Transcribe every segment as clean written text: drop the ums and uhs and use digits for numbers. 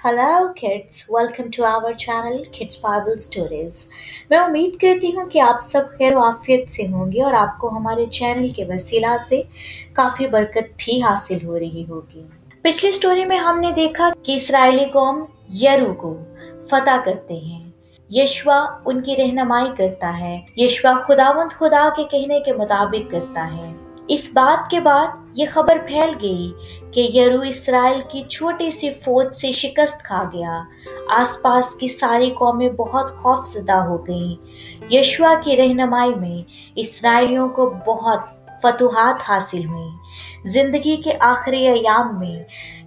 Hello kids, welcome to our channel kids Bible stories. मैं उम्मीद करती हूँ कि आप सब खैर आफियत से होंगे और आपको हमारे चैनल के वसीला से काफ़ी बरकत भी हासिल हो रही होगी। पिछली स्टोरी में हमने देखा कि इस्राएली कौम यरू को फतह करते हैं। यशवा उनकी रहनुमाई करता है। यशवा खुदावंद खुदा के कहने के मुताबिक करता है। इस बात के बाद ये खबर फैल गई कि यरू इस्राएल की छोटी सी फौज से शिकस्त खा गया। आसपास की सारी कौमें बहुत खौफजदा हो गईं। यशवा की रहनुमाई में इस्राएलियों को बहुत फतूहात हासिल हुई। जिंदगी के आखिरी अयाम में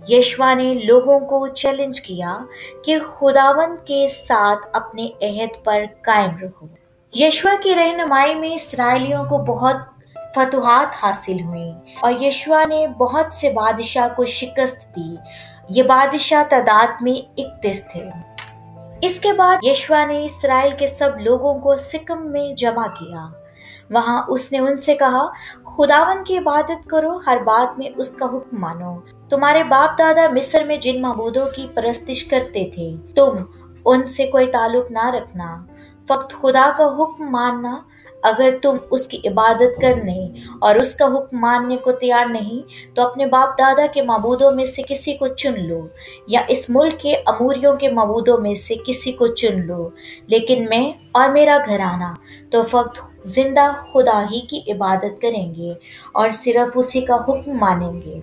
यशवा ने लोगों को चैलेंज किया कि खुदावंद के साथ अपने अहद पर कायम रहो। यशवा की रहनुमाई में इस्राएलियों को बहुत फतूहात हासिल हुई और यशवा ने बहुत से बादशाह को शिकस्त दी। ये बादशाह तादाद में 31 थे। इसके बाद यशवा ने इस्राएल के सब लोगों को सिकम में जमा किया। वहां उसने उनसे कहा, खुदावन की इबादत करो, हर बात में उसका हुक्म मानो। तुम्हारे बाप दादा मिस्र में जिन माबूदों की परस्तिश करते थे, तुम उनसे कोई ताल्लुक ना रखना, फक्त खुदा का हुक्म मानना। अगर तुम उसकी इबादत करने और उसका हुक्म मानने को तैयार नहीं तो अपने बाप दादा के माबूदों में से किसी को चुन लो या इस मुल्क के अमूरियों के माबूदों में से किसी को चुन लो, लेकिन मैं और मेरा घराना तो फक्त जिंदा खुदा ही की इबादत करेंगे और सिर्फ उसी का हुक्म मानेंगे।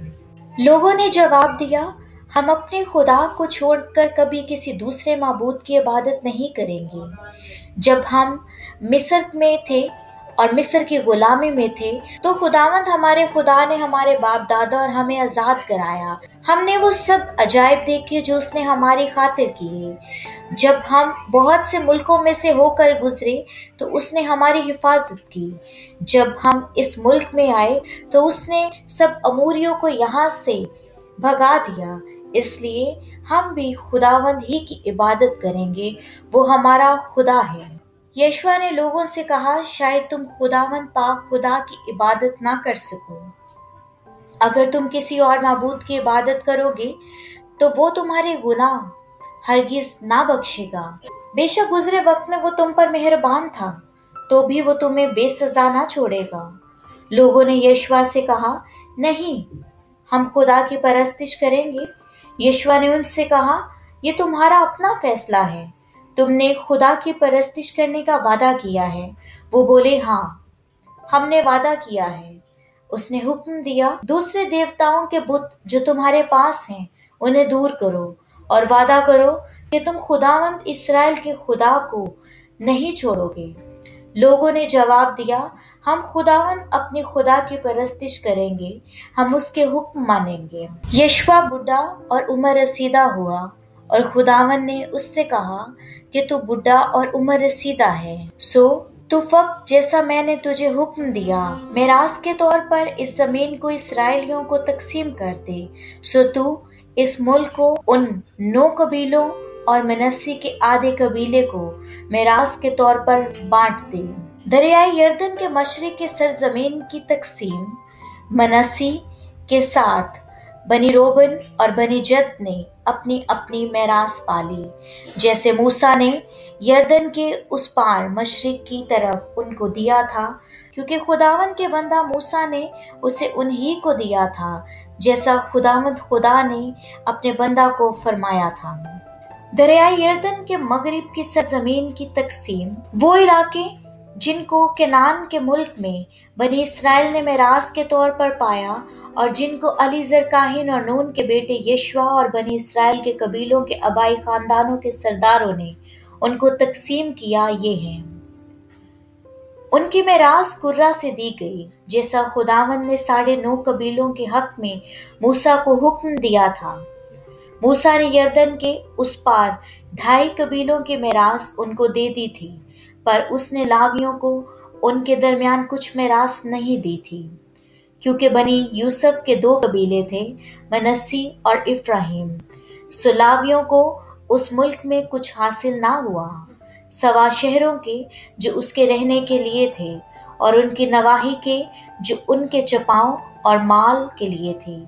लोगों ने जवाब दिया, हम अपने खुदा को छोड़कर कभी किसी दूसरे माबूद की इबादत नहीं करेंगे। जब हम मिस्र में थे और मिस्र की गुलामी में थे तो खुदावंद हमारे खुदा ने हमारे बाप दादा और हमें आजाद कराया। हमने वो सब अजायब देखे जो उसने हमारी खातिर किए। जब हम बहुत से मुल्कों में से होकर गुजरे तो उसने हमारी हिफाजत की। जब हम इस मुल्क में आए तो उसने सब अमूरियों को यहाँ से भगा दिया। इसलिए हम भी खुदावंद ही की इबादत करेंगे, वो हमारा खुदा है। यशवा ने लोगों से कहा, शायद तुम खुदावंद पाक खुदा की इबादत ना कर सको। अगर तुम किसी और माबूद की इबादत करोगे तो वो तुम्हारे गुनाह हरगिज ना बख्शेगा। बेशक गुजरे वक्त में वो तुम पर मेहरबान था, तो भी वो तुम्हें बेसजा ना छोड़ेगा। लोगों ने यशवा से कहा, नहीं, हम खुदा की परस्तिश करेंगे। यशवा ने उनसे कहा, ये तुम्हारा अपना फैसला है। तुमने खुदा की परस्तिश करने का वादा किया है। वो बोले, हाँ, हमने वादा किया है। उसने हुक्म दिया, दूसरे देवताओं के बुत जो तुम्हारे पास हैं उन्हें दूर करो और वादा करो कि तुम खुदावंद इस्राएल के खुदा को नहीं छोड़ोगे। लोगों ने जवाब दिया, हम खुदावंद अपने खुदा की परस्तिश करेंगे, हम उसके हुक्म मानेंगे। यशवा बुढ़ा और उम्र रसीदा हुआ और खुदावंद ने उससे कहा कि तू बुढ़ा और उम्र रसीदा है, सो तू फक्त जैसा मैंने तुझे हुक्म दिया मेरास के तौर पर इस जमीन को इसराइलियों को तकसीम कर दे। सो तू इस मुल्क को उन 9 कबीलों और मनस्सी के आधे कबीले को मेरास के तौर पर बांट दे। दरियाई यर्दन के मशरिक के सरजमीन की तकसीम मनस्सी के साथ बनी रोबन और बनी जद ने अपनी अपनी मेरास पाली, जैसे मूसा ने यर्दन के उस पार मशरिक की तरफ उनको दिया था, क्योंकि खुदावंद के बंदा मूसा ने उसे उन्हीं को दिया था जैसा खुदावंद खुदा ने अपने बंदा को फरमाया था। दरियाई यर्दन के मगरिब की सरजमीन की तकसीम वो इलाके जिनको केनान के मुल्क में बनी इसराइल ने मेरास के तौर पर पाया और जिनको अली जरकाहिन और नून के बेटे यशवा और बनी इसराइल के कबीलों के आबाई खानदानों के सरदारों ने उनको तकसीम किया, ये हैं। उनकी मेरास कुर्रा से दी गई, जैसा खुदावंद ने 9.5 कबीलों के हक में मूसा को हुक्म दिया था। मूसा ने यर्दन के उस पार 2.5 कबीलों की मेरास उनको दे दी थी, पर उसने लावियों को उनके दरमियान कुछ मेरास नहीं दी थी, क्योंकि बनी यूसुफ के 2 कबीले थे, मनस्सी और इफ्राहिम। सो लावियों को उस मुल्क में कुछ हासिल ना हुआ, सवा शहरों के जो उसके रहने के लिए थे और उनकी नवाही के जो उनके चपाओं और माल के लिए थे,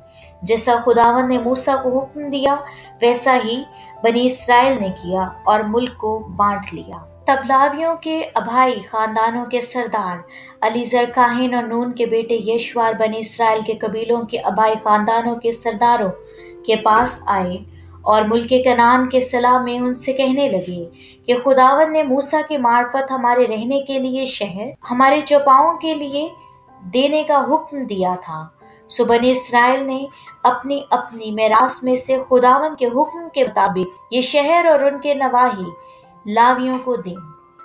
जैसा खुदावंद ने मूसा को हुक्म दिया वैसा ही बनी इसराइल ने किया और मुल्क को बांट लिया। तब लावियों के अभाई खानदानों के सरदार अलीजर काहिन और नून के बेटे यशवार बनी इसराइल के कबीलों के अभाई खानदानों के सरदारों के पास आए और मुल्के कनान के सलाह में उनसे कहने लगे कि खुदावंद ने मूसा की मार्फत हमारे रहने के लिए शहर हमारे चौपाओं के लिए देने का हुक्म दिया था। सो बनी इसराइल ने अपनी अपनी मेरास में से खुदावंद के हुक्म के मुताबिक ये शहर और उनके नवाही लावियों को दी।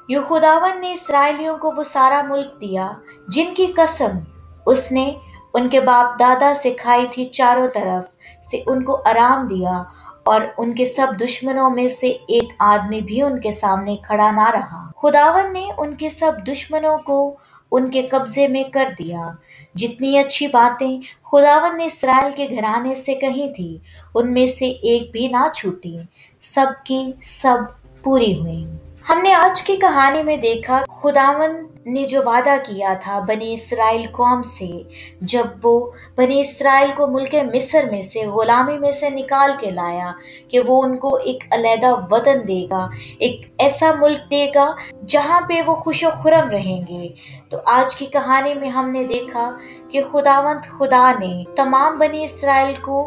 यूं खुदावंद ने इसराइलियों को वो सारा मुल्क दिया जिनकी कसम उसने उनके बाप दादा से खाई थी। चारों तरफ से उनको आराम दिया और उनके सब दुश्मनों में से एक आदमी भी उनके सामने खड़ा ना रहा। खुदावंद ने उनके सब दुश्मनों को उनके कब्जे में कर दिया। जितनी अच्छी बातें खुदावंद ने इसराइल के घराने से कही थी उनमें से एक भी ना छूटी, सब की सब पूरी हुई। हमने आज की कहानी में देखा खुदावंद ने जो वादा किया था बनी इसराइल कौम से, जब वो बनी इसराइल को मुल्के मिस्र में से गुलामी में से निकाल के लाया कि वो उनको एक अलहदा वतन देगा, एक ऐसा मुल्क देगा जहाँ पे वो खुशो खुरम रहेंगे। तो आज की कहानी में हमने देखा कि खुदावंद खुदा ने तमाम बनी इसराइल को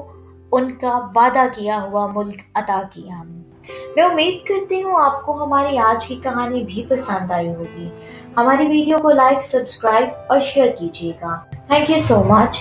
उनका वादा किया हुआ मुल्क अता किया। मैं उम्मीद करती हूँ आपको हमारी आज की कहानी भी पसंद आई होगी। हमारी वीडियो को लाइक, सब्सक्राइब और शेयर कीजिएगा। Thank you so much.